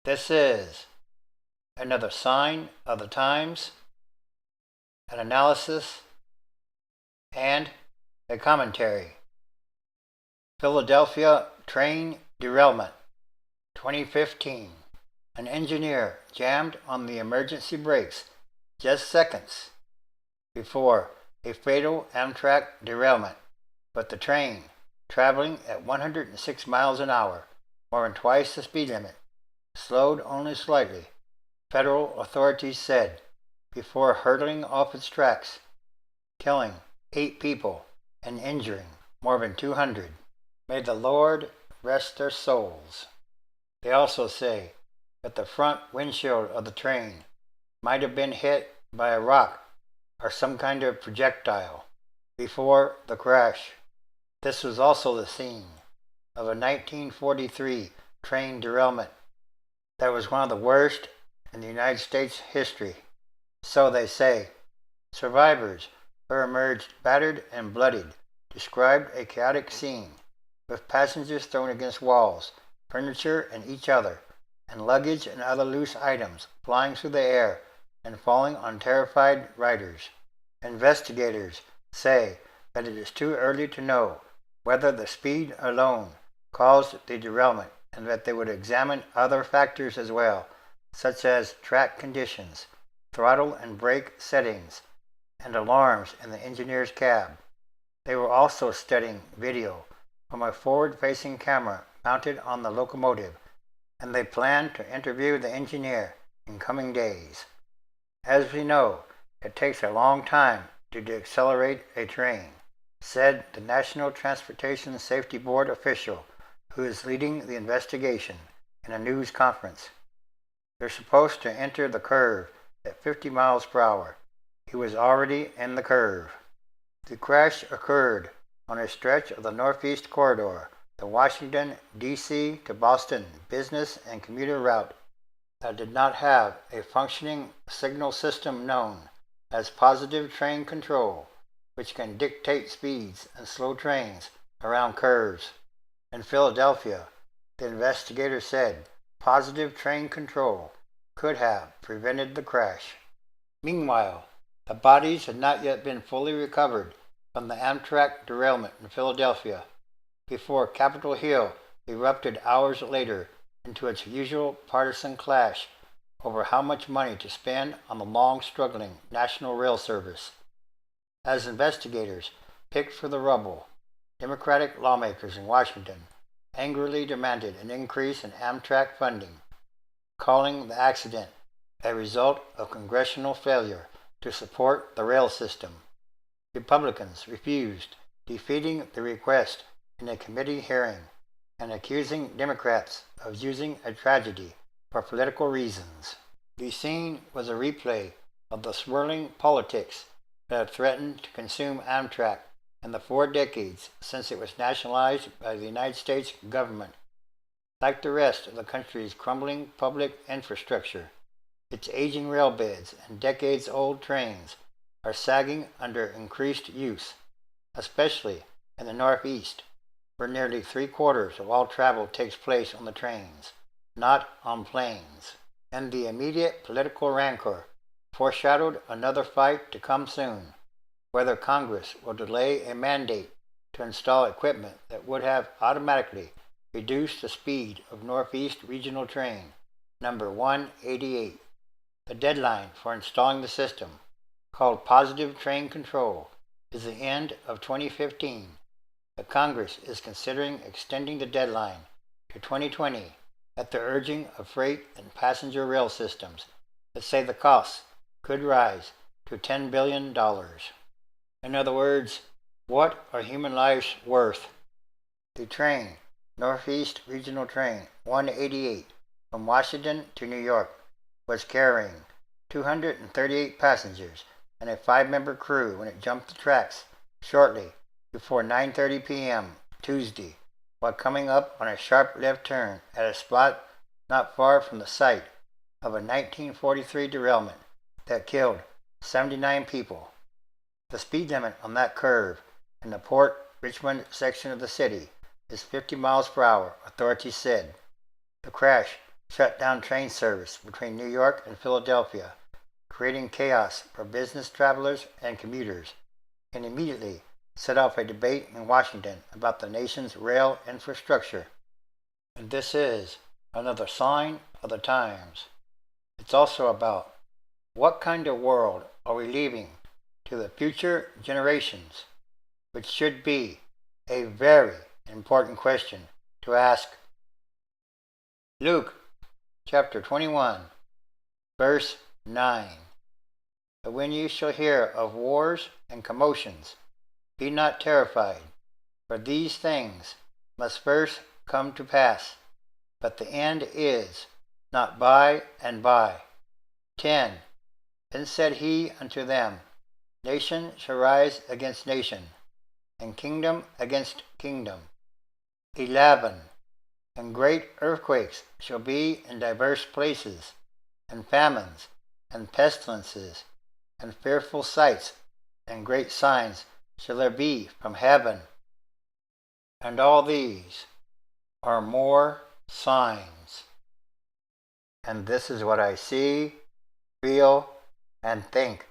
This is another sign of the times, an analysis, and a commentary. Philadelphia train derailment, 2015. An engineer jammed on the emergency brakes just seconds before a fatal Amtrak derailment, but the train, traveling at 106 miles an hour, more than twice the speed limit, slowed only slightly, federal authorities said, before hurtling off its tracks, killing 8 people and injuring more than 200. May the Lord rest their souls. They also say that the front windshield of the train might have been hit by a rock or some kind of projectile before the crash. This was also the scene of a 1943 train derailment that was one of the worst in the United States history. So they say. Survivors who emerged battered and bloodied described a chaotic scene, with passengers thrown against walls, furniture and each other, and luggage and other loose items flying through the air and falling on terrified riders. Investigators say that it is too early to know whether the speed alone caused the derailment, and that they would examine other factors as well, such as track conditions, throttle and brake settings, and alarms in the engineer's cab. They were also studying video from a forward-facing camera mounted on the locomotive, and they plan to interview the engineer in coming days. As we know, it takes a long time to decelerate a train, said the National Transportation Safety Board official who is leading the investigation in a news conference. They're supposed to enter the curve at 50 miles per hour. He was already in the curve. The crash occurred on a stretch of the Northeast Corridor, the Washington, D.C. to Boston business and commuter route that did not have a functioning signal system known as positive train control, which can dictate speeds and slow trains around curves. In Philadelphia, the investigator said positive train control could have prevented the crash. Meanwhile, the bodies had not yet been fully recovered from the Amtrak derailment in Philadelphia before Capitol Hill erupted hours later into its usual partisan clash over how much money to spend on the long-struggling National Rail Service. As investigators picked for the rubble, Democratic lawmakers in Washington angrily demanded an increase in Amtrak funding, calling the accident a result of congressional failure to support the rail system. Republicans refused, defeating the request in a committee hearing and accusing Democrats of using a tragedy for political reasons. The scene was a replay of the swirling politics that have threatened to consume Amtrak in the 4 decades since it was nationalized by the United States government. Like the rest of the country's crumbling public infrastructure, its aging rail beds and decades-old trains are sagging under increased use, especially in the Northeast, where nearly 3/4 of all travel takes place on the trains, not on planes. And the immediate political rancor foreshadowed another fight to come soon, whether Congress will delay a mandate to install equipment that would have automatically reduced the speed of Northeast Regional Train number 188. The deadline for installing the system, called Positive Train Control, is the end of 2015, but Congress is considering extending the deadline to 2020 at the urging of freight and passenger rail systems that say the costs could rise to $10 billion. In other words, what are human lives worth? The train, Northeast Regional Train 188, from Washington to New York, was carrying 238 passengers and a 5-member crew when it jumped the tracks shortly before 9:30 p.m. Tuesday, while coming up on a sharp left turn at a spot not far from the site of a 1943 derailment that killed 79 people. The speed limit on that curve in the Port Richmond section of the city is 50 miles per hour, authorities said. The crash shut down train service between New York and Philadelphia, creating chaos for business travelers and commuters, and immediately set off a debate in Washington about the nation's rail infrastructure. And this is another sign of the times. It's also about what kind of world are we leaving to the future generations, which should be a very important question to ask. Luke chapter 21, verse 9. But when you shall hear of wars and commotions, be not terrified, for these things must first come to pass, but the end is not by and by. 10. Then said he unto them, Nation shall rise against nation, and kingdom against kingdom. 11. And great earthquakes shall be in divers places, and famines, and pestilences, and fearful sights, and great signs shall there be from heaven. And all these are more signs. And this is what I see, feel, and think